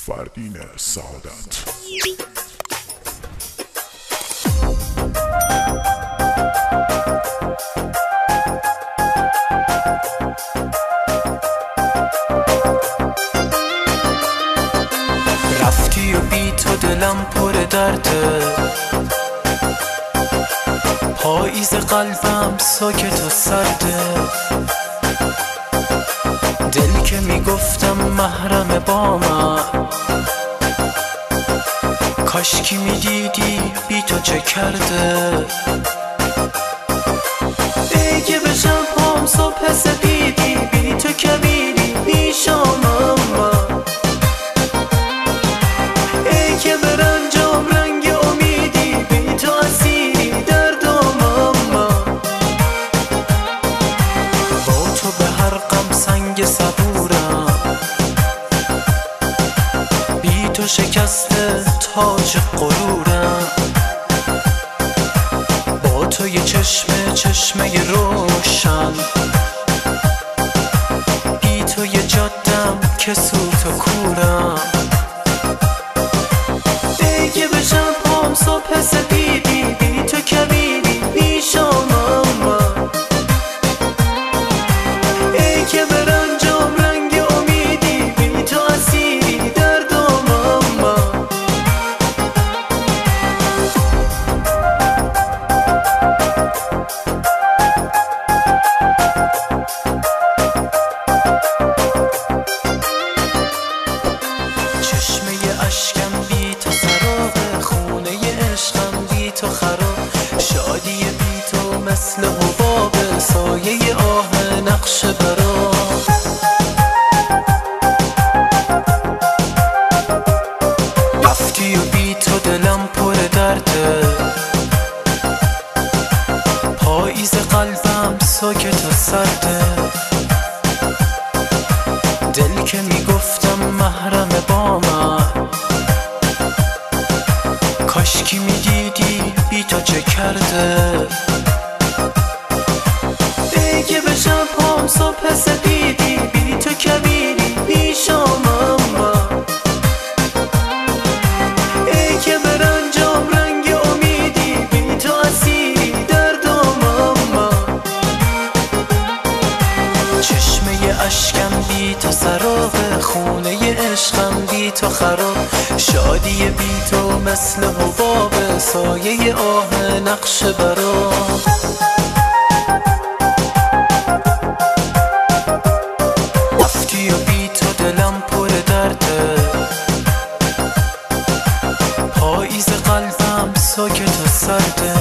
فردین سعادت. رفتی و بی تو دلم پر درده، پاییز قلبم ساکت و سرده. دل که میگفتم محرم با من، کاشکی میدیدی بی تو چه کرده. دیگه بشم پام صبح سپیدی، بی تو کبیری بی شامم من. ای که برنجام رنگ امیدی، بی تو اسیری در دامم من. با تو به هر غم سنگ صبورم، بی تو شکسته تاج غرورم. با تو یه چشمه روشن، بی تو یه جادم که سوت و کورم. دیگه بشم پام صبح سپیدی، بی تو کبیری بی شامم من. ای که برنجام رنگ امیدی، بی تو اسیری در دامم من. چشمه اشکم بی تو سراب، خونه عشقم بی تو خراب. شادی بی تو مثل حباب، سایه آه نقش برا. رفتی و بی تو دلم پر درده، پاییز قلبم ساکت و سرده. دل که میگفتم محرم با من، کاشکی میدیدی بی تو چه کرده. دیگه بشم پام صبح سپیدی، بی تو کبیری بی شامم من. ای که برنجام رنگ امیدی، بی تو اسیری در دامم من. چشمه اشکم بی تو سراب، خونه عشقم بی تو خراب. شادی بی تو مثل حباب، سایه آه نقش برا. رفتی و بی تو دلم پر درده، پاییز قلبم ساکت و سرده.